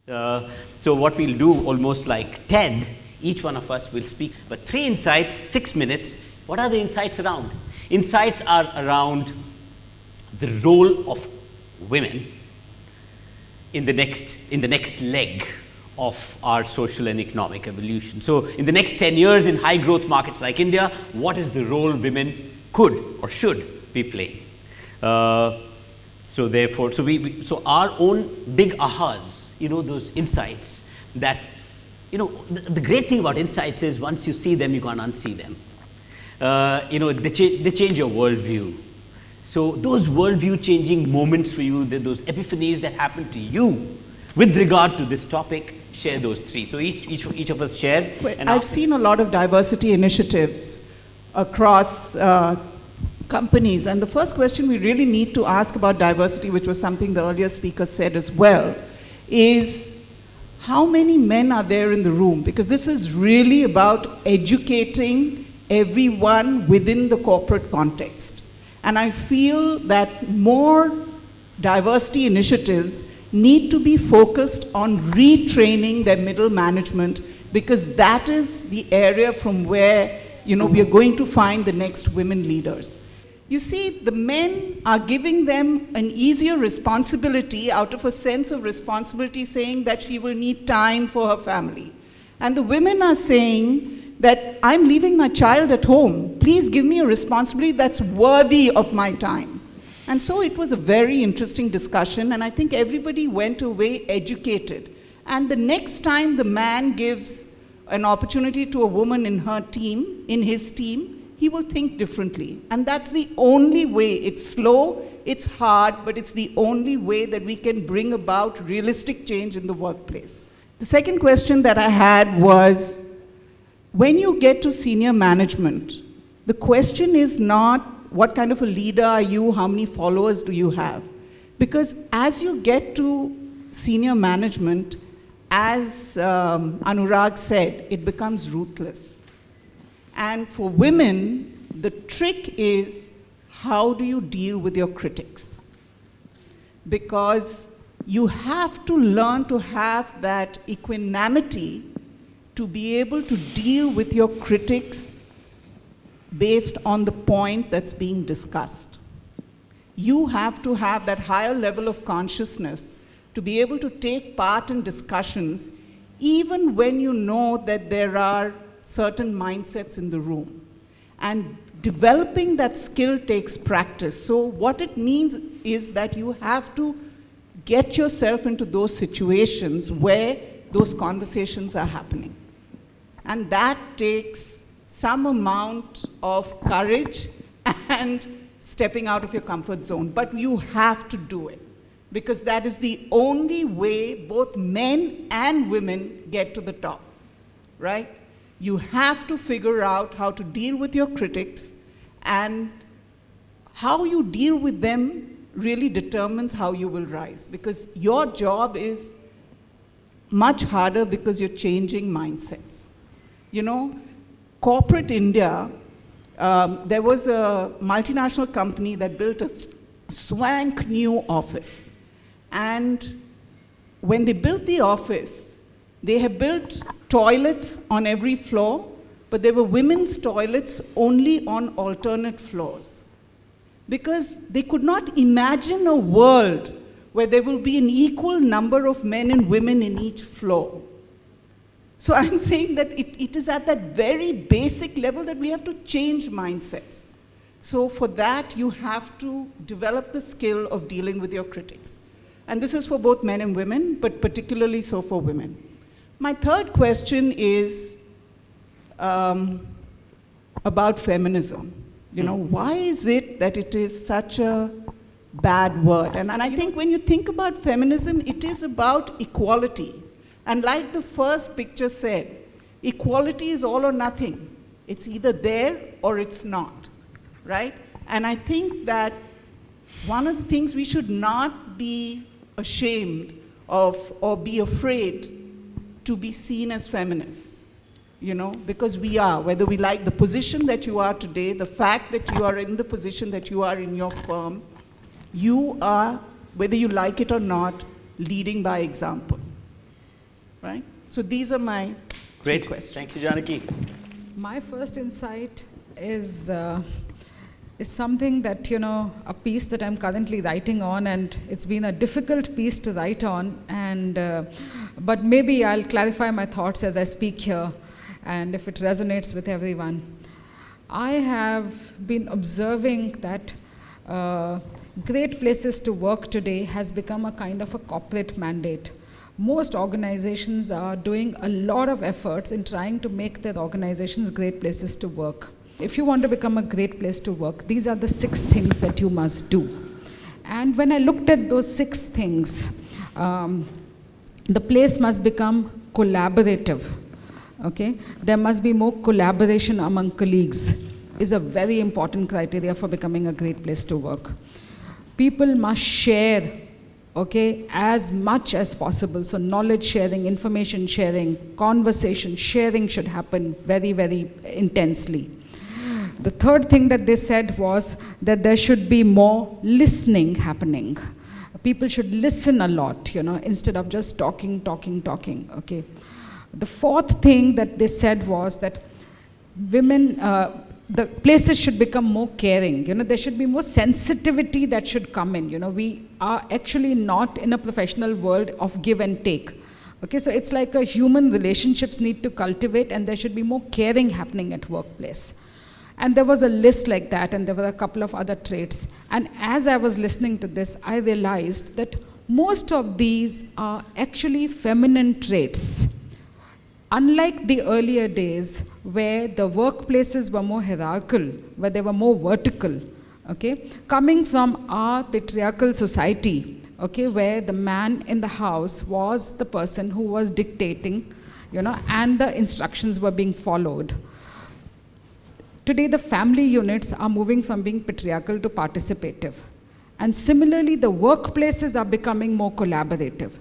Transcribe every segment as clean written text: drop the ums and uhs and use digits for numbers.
So what we'll do, almost like TED, each one of us will speak, but 3 insights, 6 minutes. What are the insights around? Insights are around the role of women in the next leg of our social and economic evolution. So in the next 10 years in high growth markets like India, what is the role women could or should be playing? So therefore, so our own big ahas, those insights that, the great thing about insights is once you see them, you can't unsee them. They change your worldview. So those worldview changing moments for you, those epiphanies that happen to you with regard to this topic, share those 3. So each of us shares. I've seen a lot of diversity initiatives across companies, and the first question we really need to ask about diversity, which was something the earlier speaker said as well, is how many men are there in the room? Because this is really about educating everyone within the corporate context. And I feel that more diversity initiatives need to be focused on retraining their middle management, because that is the area from where we are going to find the next women leaders. You see, the men are giving them an easier responsibility out of a sense of responsibility, saying that she will need time for her family. And the women are saying that I'm leaving my child at home. Please give me a responsibility that's worthy of my time. And so it was a very interesting discussion, and I think everybody went away educated. And the next time the man gives an opportunity to a woman in her team, in his team, he will think differently. And that's the only way. It's slow, it's hard, but it's the only way that we can bring about realistic change in the workplace. The second question that I had was, when you get to senior management, the question is not what kind of a leader are you, how many followers do you have? Because as you get to senior management, as Anurag said, it becomes ruthless. And for women, the trick is, how do you deal with your critics? Because you have to learn to have that equanimity to be able to deal with your critics based on the point that's being discussed. You have to have that higher level of consciousness to be able to take part in discussions, even when you know that there are certain mindsets in the room. And developing that skill takes practice. So what it means is that you have to get yourself into those situations where those conversations are happening. And that takes some amount of courage and stepping out of your comfort zone. But you have to do it, because that is the only way both men and women get to the top, right? You have to figure out how to deal with your critics, and how you deal with them really determines how you will rise, because your job is much harder because you're changing mindsets. Corporate India, there was a multinational company that built a swank new office. And when they built the office, they had built toilets on every floor, but there were women's toilets only on alternate floors. Because they could not imagine a world where there will be an equal number of men and women in each floor. So I'm saying that it is at that very basic level that we have to change mindsets. So for that, you have to develop the skill of dealing with your critics. And this is for both men and women, but particularly so for women. My third question is about feminism. Why is it that it is such a bad word? And I think when you think about feminism, it is about equality. And like the first picture said, equality is all or nothing. It's either there or it's not, right? And I think that one of the things we should not be ashamed of or be afraid to be seen as feminists, because we are, whether we like the position that you are today, the fact that you are in the position that you are in your firm, you are, whether you like it or not, leading by example. right? So these are my Great. three questions. Thanks, Janaki. My first insight is something that, a piece that I'm currently writing on, and it's been a difficult piece to write on, but maybe I'll clarify my thoughts as I speak here, and if it resonates with everyone. I have been observing that great places to work today has become a kind of a corporate mandate. Most organizations are doing a lot of efforts in trying to make their organizations great places to work. If you want to become a great place to work, these are the 6 things that you must do. And when I looked at those 6 things, the place must become collaborative. Okay? There must be more collaboration among colleagues, is a very important criteria for becoming a great place to work. People must share, okay, as much as possible. So knowledge sharing, information sharing, conversation sharing should happen very, very intensely. The third thing that they said was that there should be more listening happening. People should listen a lot, instead of just talking, okay. The fourth thing that they said was that women, the places should become more caring. There should be more sensitivity that should come in. We are actually not in a professional world of give and take. Okay, so it's like a human relationships need to cultivate, and there should be more caring happening at workplace. And there was a list like that, and there were a couple of other traits. And as I was listening to this, I realized that most of these are actually feminine traits. Unlike the earlier days where the workplaces were more hierarchical, where they were more vertical, okay, coming from our patriarchal society, okay, where the man in the house was the person who was dictating, and the instructions were being followed. Today, the family units are moving from being patriarchal to participative. And similarly, the workplaces are becoming more collaborative.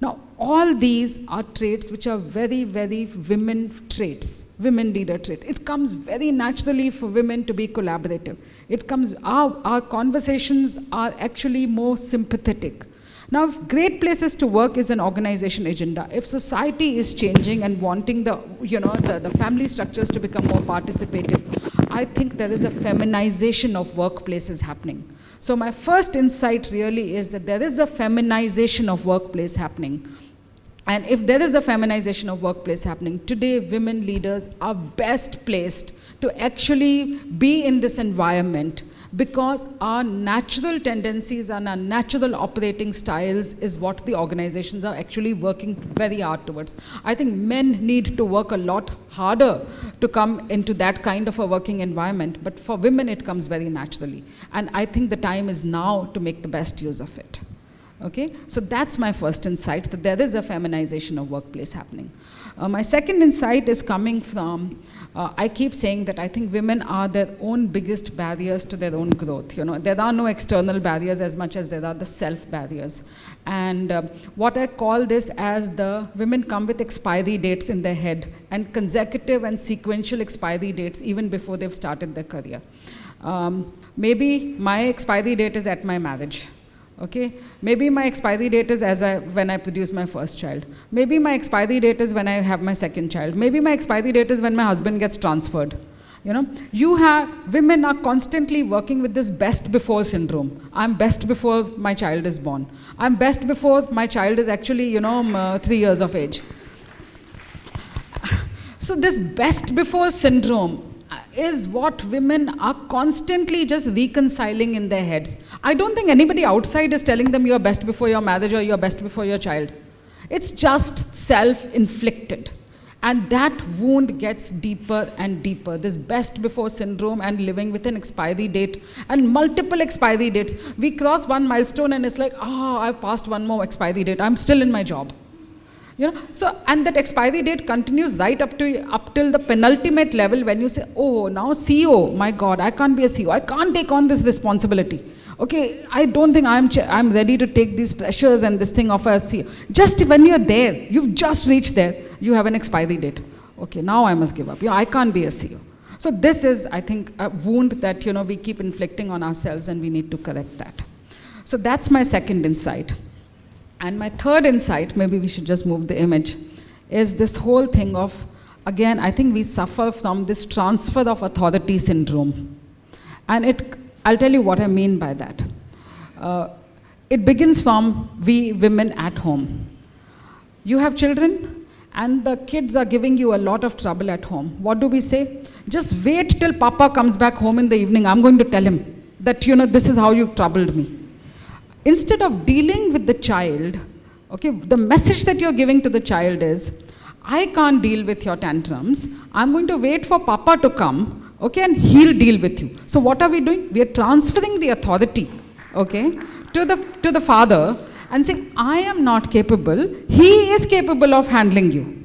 Now, all these are traits which are very, very women traits, women leader trait. It comes very naturally for women to be collaborative. It comes, our conversations are actually more sympathetic. Now, if great places to work is an organization agenda, if society is changing and wanting the family structures to become more participative, I think there is a feminization of workplaces happening. So my first insight really is that there is a feminization of workplace happening. And if there is a feminization of workplace happening, today women leaders are best placed to actually be in this environment, because our natural tendencies and our natural operating styles is what the organizations are actually working very hard towards. I think men need to work a lot harder to come into that kind of a working environment, but for women it comes very naturally. And I think the time is now to make the best use of it. Okay, so that's my first insight, that there is a feminization of workplace happening. My second insight is coming from, I keep saying that I think women are their own biggest barriers to their own growth. There are no external barriers as much as there are the self barriers. And what I call this as the women come with expiry dates in their head, and consecutive and sequential expiry dates even before they've started their career. Maybe my expiry date is at my marriage. Okay, maybe my expiry date is when I produce my first child. Maybe my expiry date is when I have my second child. Maybe my expiry date is when my husband gets transferred. Women are constantly working with this best before syndrome. I'm best before my child is born. I'm best before my child is actually, 3 years of age. So this best before syndrome is what women are constantly just reconciling in their heads. I don't think anybody outside is telling them you're best before your marriage or you're best before your child. It's just self-inflicted. And that wound gets deeper and deeper. This best before syndrome and living with an expiry date and multiple expiry dates. We cross one milestone and it's like, I've passed one more expiry date. I'm still in my job. So, and that expiry date continues right up till the penultimate level when you say, now CEO, my God, I can't be a CEO. I can't take on this responsibility. Okay, I don't think I'm ready to take these pressures and this thing of a CEO. Just when you're there, you've just reached there, you have an expiry date. Okay, now I must give up. I can't be a CEO. So this is, I think, a wound that, we keep inflicting on ourselves, and we need to correct that. So that's my second insight. And my third insight, maybe we should just move the image, is this whole thing of, again, I think we suffer from this transfer of authority syndrome. And I'll tell you what I mean by that. It begins from we women at home. You have children, and the kids are giving you a lot of trouble at home. What do we say? Just wait till Papa comes back home in the evening. I'm going to tell him that, this is how you troubled me. Instead of dealing with the child, okay, the message that you're giving to the child is, I can't deal with your tantrums. I'm going to wait for Papa to come, okay, and he'll deal with you. So what are we doing? We are transferring the authority, okay, to the father and saying, I am not capable. He is capable of handling you.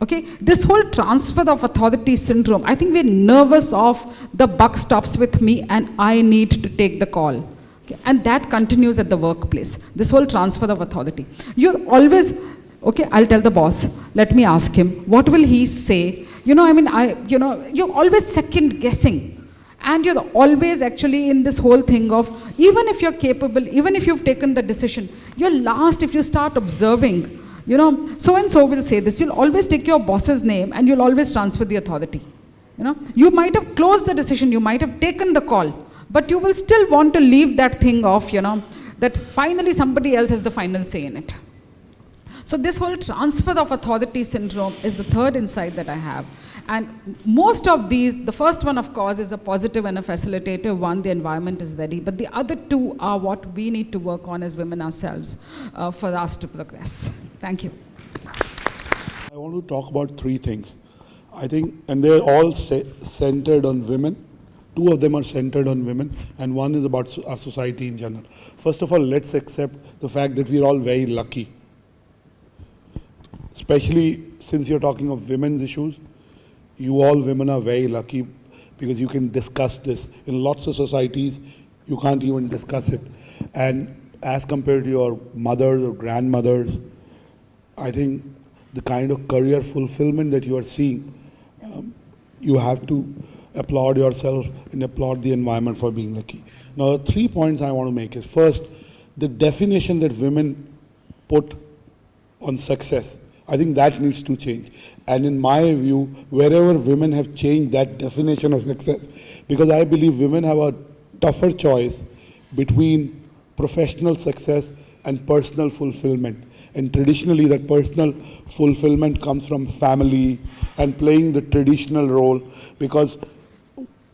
Okay, this whole transfer of authority syndrome, I think we're nervous of the buck stops with me and I need to take the call. Okay, and that continues at the workplace, this whole transfer of authority. You're always, okay, I'll tell the boss, let me ask him, what will he say? You're always second guessing. And you're always actually in this whole thing of, even if you're capable, even if you've taken the decision, you're last if you start observing, so-and-so will say this. You'll always take your boss's name and you'll always transfer the authority. You might have closed the decision, you might have taken the call, but you will still want to leave that thing off, that finally somebody else has the final say in it. So this whole transfer of authority syndrome is the third insight that I have. And most of these, the first one, of course, is a positive and a facilitative one. The environment is ready. But the other two are what we need to work on as women ourselves for us to progress. Thank you. I want to talk about three things. I think, and they're all centered on women. Two of them are centered on women, and one is about our society in general. First of all, let's accept the fact that we're all very lucky. Especially since you're talking of women's issues, you all women are very lucky because you can discuss this. In lots of societies, you can't even discuss it. And as compared to your mothers or grandmothers, I think the kind of career fulfillment that you are seeing, you have to applaud yourself and applaud the environment for being lucky. Now, 3 points I want to make is, first, the definition that women put on success. I think that needs to change. And in my view, wherever women have changed that definition of success, because I believe women have a tougher choice between professional success and personal fulfillment. And traditionally, that personal fulfillment comes from family and playing the traditional role, because,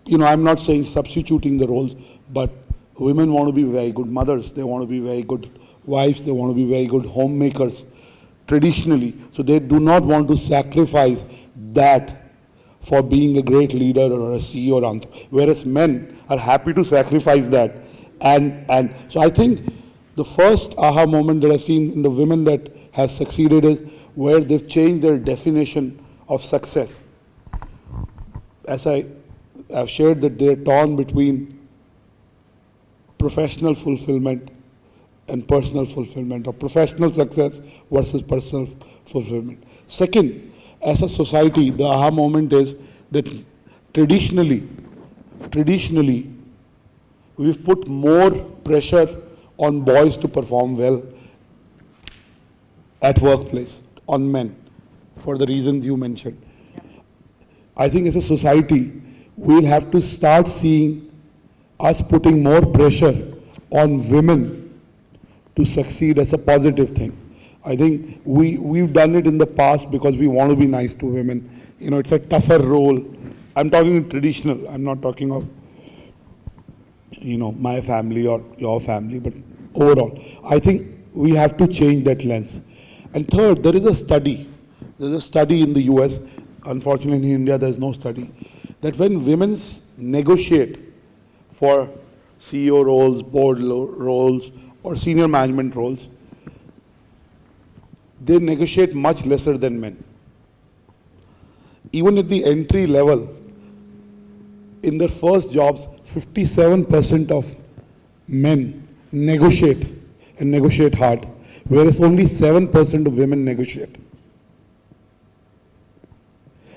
I'm not saying substituting the roles, but women want to be very good mothers, they want to be very good wives, they want to be very good homemakers, traditionally. So they do not want to sacrifice that for being a great leader or a CEO or entrepreneur, whereas men are happy to sacrifice that. And so I think the first aha moment that I've seen in the women that have succeeded is where they've changed their definition of success. As I've shared, that they're torn between professional fulfillment and personal fulfillment, or professional success versus personal fulfillment. Second, as a society, the aha moment is that traditionally, we've put more pressure on boys to perform well at workplace, on men, for the reasons you mentioned. I think as a society, we'll have to start seeing us putting more pressure on women to succeed as a positive thing. I think we've done it in the past because we want to be nice to women. It's a tougher role. I'm talking traditional. I'm not talking of, my family or your family, but overall. I think we have to change that lens. And third, there is a study. There's a study in the US. Unfortunately, in India, there's no study. That when women negotiate for CEO roles, board roles, or senior management roles, they negotiate much lesser than men. Even at the entry level, in their first jobs, 57% of men negotiate and negotiate hard, whereas only 7% of women negotiate.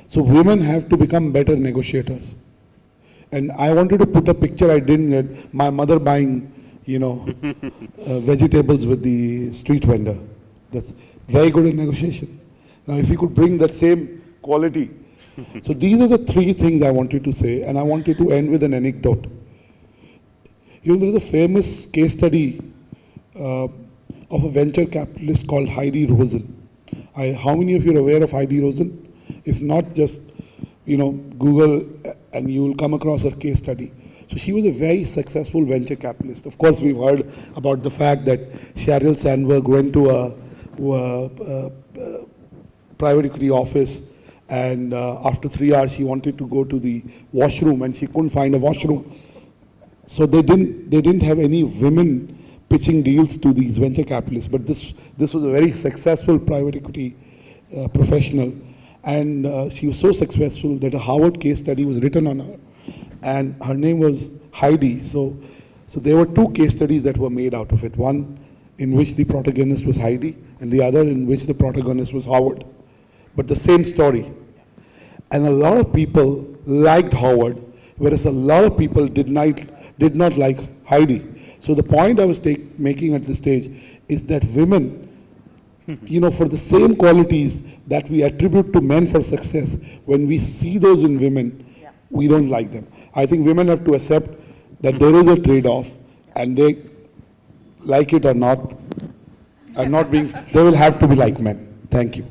So women have to become better negotiators. And I wanted to put a picture I didn't get, my mother buying vegetables with the street vendor. That's very good in negotiation. Now, if you could bring that same quality. So these are the three things I wanted to say, and I wanted to end with an anecdote. You know, there is a famous case study of a venture capitalist called Heidi Rosen. How many of you are aware of Heidi Rosen? If not, just, Google and you will come across her case study. So she was a very successful venture capitalist. Of course, we've heard about the fact that Sheryl Sandberg went to a private equity office, and after 3 hours she wanted to go to the washroom and she couldn't find a washroom. So they didn't have any women pitching deals to these venture capitalists. But this was a very successful private equity professional, and she was so successful that a Harvard case study was written on her, and her name was Heidi. So there were two case studies that were made out of it. One in which the protagonist was Heidi, and the other in which the protagonist was Howard. But the same story. And a lot of people liked Howard, whereas a lot of people did not like Heidi. So the point I was making at this stage is that women, for the same qualities that we attribute to men for success, when we see those in women, we don't like them. I think women have to accept that there is a trade-off, and they, like it or not, they will have to be like men. Thank you.